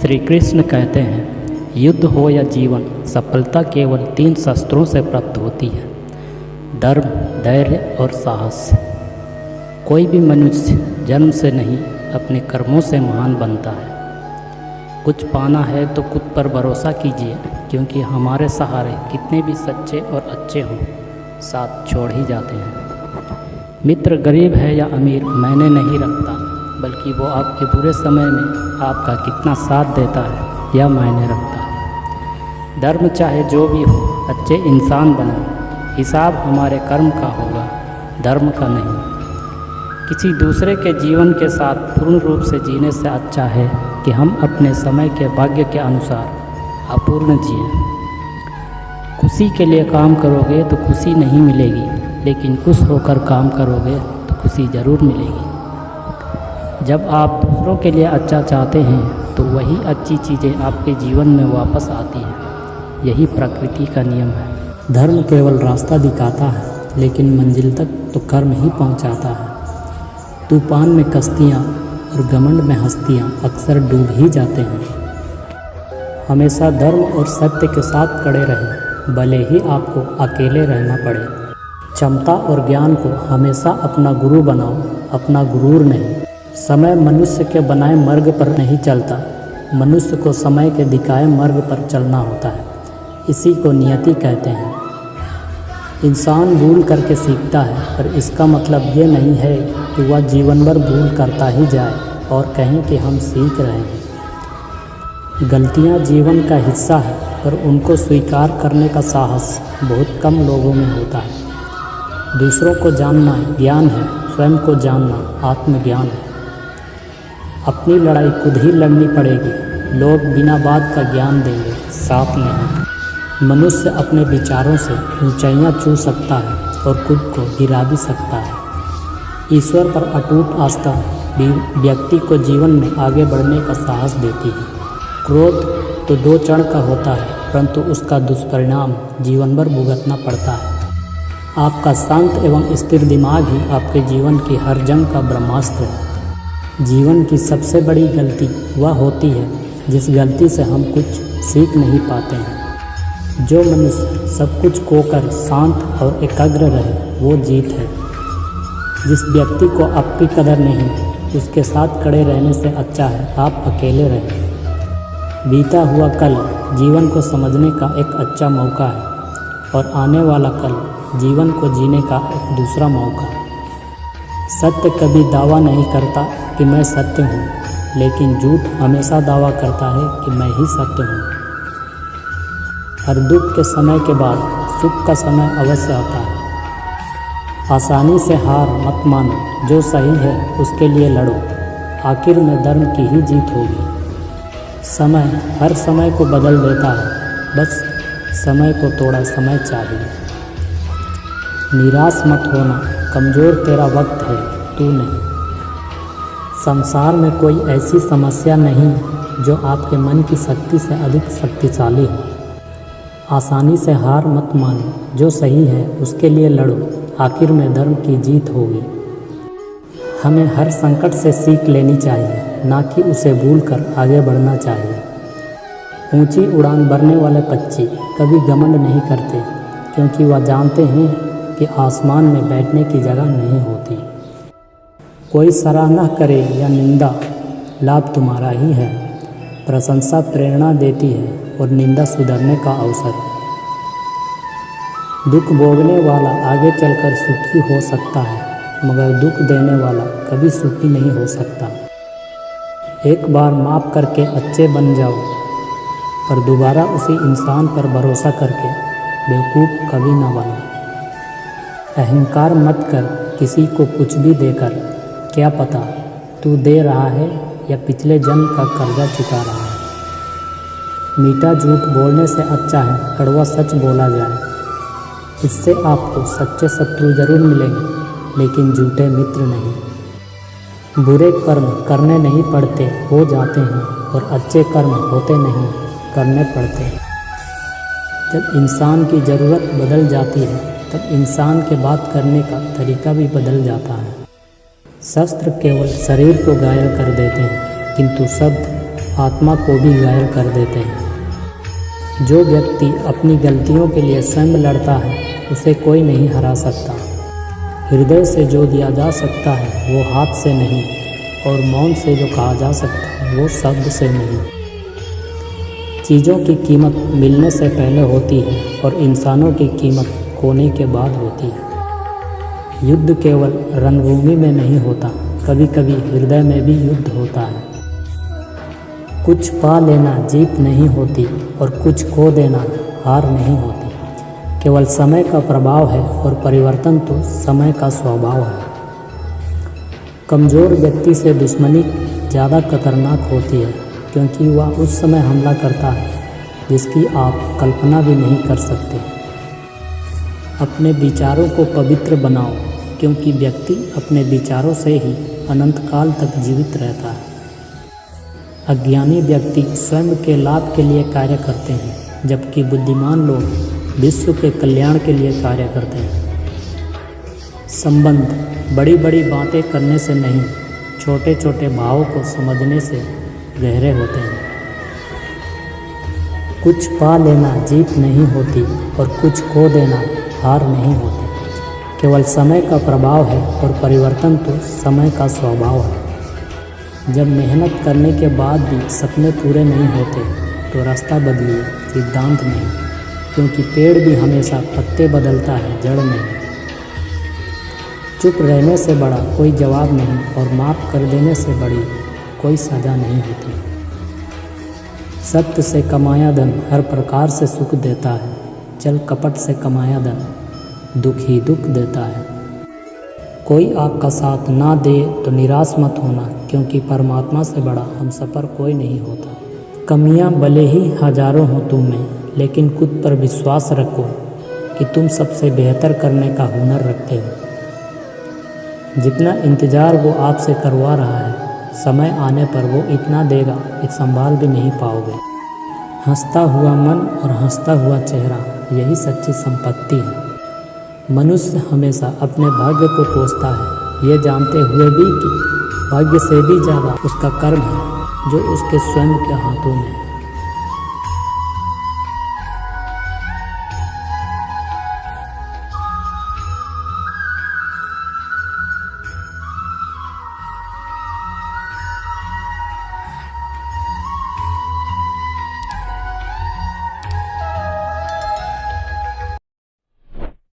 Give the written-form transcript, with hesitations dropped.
श्री कृष्ण कहते हैं, युद्ध हो या जीवन, सफलता केवल 3 शस्त्रों से प्राप्त होती है: धर्म, धैर्य और साहस। कोई भी मनुष्य जन्म से नहीं, अपने कर्मों से महान बनता है। कुछ पाना है तो खुद पर भरोसा कीजिए, क्योंकि हमारे सहारे कितने भी सच्चे और अच्छे हों, साथ छोड़ ही जाते हैं। मित्र गरीब है या अमीर मायने नहीं रखता, बल्कि वो आपके बुरे समय में आपका कितना साथ देता है यह मायने रखता है। धर्म चाहे जो भी हो, अच्छे इंसान बनो। हिसाब हमारे कर्म का होगा, धर्म का नहीं। किसी दूसरे के जीवन के साथ पूर्ण रूप से जीने से अच्छा है कि हम अपने समय के भाग्य के अनुसार अपूर्ण जिएं। खुशी के लिए काम करोगे तो खुशी नहीं मिलेगी, लेकिन खुश होकर काम करोगे तो खुशी ज़रूर मिलेगी। जब आप दूसरों के लिए अच्छा चाहते हैं तो वही अच्छी चीज़ें आपके जीवन में वापस आती हैं। यही प्रकृति का नियम है। धर्म केवल रास्ता दिखाता है, लेकिन मंजिल तक तो कर्म ही पहुंचाता है। तूफान में कश्तियाँ और घमंड में हस्तियाँ अक्सर डूब ही जाते हैं। हमेशा धर्म और सत्य के साथ खड़े रहें, भले ही आपको अकेले रहना पड़े। क्षमता और ज्ञान को हमेशा अपना गुरु बनाओ, अपना गुरूर नहीं। समय मनुष्य के बनाए मार्ग पर नहीं चलता, मनुष्य को समय के दिखाए मार्ग पर चलना होता है। इसी को नियति कहते हैं। इंसान भूल करके सीखता है, पर इसका मतलब ये नहीं है कि वह जीवन भर भूल करता ही जाए और कहें कि हम सीख रहे हैं। गलतियाँ जीवन का हिस्सा है, पर उनको स्वीकार करने का साहस बहुत कम लोगों में होता है। दूसरों को जानना ज्ञान है, स्वयं को जानना आत्मज्ञान है। अपनी लड़ाई खुद ही लड़नी पड़ेगी। लोग बिना बात का ज्ञान देंगे, साथ नहीं। मनुष्य अपने विचारों से ऊंचाइयां छू सकता है और खुद को गिरा भी सकता है। ईश्वर पर अटूट आस्था भी व्यक्ति को जीवन में आगे बढ़ने का साहस देती है। क्रोध तो 2 क्षण का होता है, परंतु उसका दुष्परिणाम जीवन भर भुगतना पड़ता है। आपका शांत एवं स्थिर दिमाग ही आपके जीवन की हर जंग का ब्रह्मास्त्र है। जीवन की सबसे बड़ी गलती वह होती है जिस गलती से हम कुछ सीख नहीं पाते हैं। जो मनुष्य सब कुछ खोकर शांत और एकाग्र रहे, वो जीत है। जिस व्यक्ति को आपकी कदर नहीं, उसके साथ खड़े रहने से अच्छा है आप अकेले रहें। बीता हुआ कल जीवन को समझने का एक अच्छा मौका है, और आने वाला कल जीवन को जीने का एक दूसरा मौका। सत्य कभी दावा नहीं करता कि मैं सत्य हूँ, लेकिन झूठ हमेशा दावा करता है कि मैं ही सत्य हूँ। हर दुख के समय के बाद सुख का समय अवश्य आता है। आसानी से हार मत मानो, जो सही है उसके लिए लड़ो, आखिर में धर्म की ही जीत होगी। समय हर समय को बदल देता है, बस समय को थोड़ा समय चाहिए। निराश मत होना, कमज़ोर तेरा वक्त है, तू नहीं। संसार में कोई ऐसी समस्या नहीं जो आपके मन की शक्ति से अधिक शक्तिशाली हो। आसानी से हार मत मानो, जो सही है उसके लिए लड़ो, आखिर में धर्म की जीत होगी। हमें हर संकट से सीख लेनी चाहिए, ना कि उसे भूलकर आगे बढ़ना चाहिए। ऊंची उड़ान भरने वाले पक्षी कभी घमंड नहीं करते, क्योंकि वह जानते हैं कि आसमान में बैठने की जगह नहीं होती। कोई सराहना करे या निंदा, लाभ तुम्हारा ही है। प्रशंसा प्रेरणा देती है और निंदा सुधरने का अवसर। दुख भोगने वाला आगे चलकर सुखी हो सकता है, मगर दुख देने वाला कभी सुखी नहीं हो सकता। एक बार माफ़ करके अच्छे बन जाओ, पर दोबारा उसी इंसान पर भरोसा करके बेवकूफ़ कभी ना बनो। अहंकार मत कर किसी को कुछ भी देकर, क्या पता तू दे रहा है या पिछले जन्म का कर्जा चुका रहा है। मीठा झूठ बोलने से अच्छा है कड़वा सच बोला जाए। इससे आपको सच्चे शत्रु जरूर मिलेंगे, लेकिन झूठे मित्र नहीं। बुरे कर्म करने नहीं पड़ते, हो जाते हैं, और अच्छे कर्म होते नहीं, करने पड़ते हैं। जब इंसान की ज़रूरत बदल जाती है, तब इंसान के बात करने का तरीका भी बदल जाता है। शस्त्र केवल शरीर को घायल कर देते हैं, किंतु शब्द आत्मा को भी घायल कर देते हैं। जो व्यक्ति अपनी गलतियों के लिए स्वयं लड़ता है उसे कोई नहीं हरा सकता। हृदय से जो दिया जा सकता है वो हाथ से नहीं, और मौन से जो कहा जा सकता है वो शब्द से नहीं। चीज़ों की कीमत मिलने से पहले होती है और इंसानों की कीमत खोने के बाद होती है। युद्ध केवल रणभूमि में नहीं होता, कभी कभी हृदय में भी युद्ध होता है। कुछ पा लेना जीत नहीं होती और कुछ खो देना हार नहीं होती। केवल समय का प्रभाव है और परिवर्तन तो समय का स्वभाव है। कमज़ोर व्यक्ति से दुश्मनी ज़्यादा खतरनाक होती है, क्योंकि वह उस समय हमला करता है जिसकी आप कल्पना भी नहीं कर सकते। अपने विचारों को पवित्र बनाओ, क्योंकि व्यक्ति अपने विचारों से ही अनंत काल तक जीवित रहता है। अज्ञानी व्यक्ति स्वयं के लाभ के लिए कार्य करते हैं, जबकि बुद्धिमान लोग विश्व के कल्याण के लिए कार्य करते हैं। संबंध बड़ी बड़ी बातें करने से नहीं, छोटे छोटे भावों को समझने से गहरे होते हैं। कुछ पा लेना जीत नहीं होती और कुछ खो देना हार नहीं होती। केवल समय का प्रभाव है और परिवर्तन तो समय का स्वभाव है। जब मेहनत करने के बाद भी सपने पूरे नहीं होते तो रास्ता बदलिए, सिद्धांत नहीं, क्योंकि पेड़ भी हमेशा पत्ते बदलता है, जड़ नहीं। चुप रहने से बड़ा कोई जवाब नहीं और माफ़ कर देने से बड़ी कोई सज़ा नहीं होती। सत्य से कमाया धन हर प्रकार से सुख देता है, छल कपट से कमाया धन दुख ही दुख देता है। कोई आपका साथ ना दे तो निराश मत होना, क्योंकि परमात्मा से बड़ा हमसफ़र कोई नहीं होता। कमियां भले ही हजारों हों तुम में, लेकिन खुद पर विश्वास रखो कि तुम सबसे बेहतर करने का हुनर रखते हो। जितना इंतज़ार वो आपसे करवा रहा है, समय आने पर वो इतना देगा कि संभाल भी नहीं पाओगे। हंसता हुआ मन और हंसता हुआ चेहरा, यही सच्ची संपत्ति है। मनुष्य हमेशा अपने भाग्य को कोसता है, ये जानते हुए भी कि भाग्य से भी ज़्यादा उसका कर्म है जो उसके स्वयं के हाथों में है।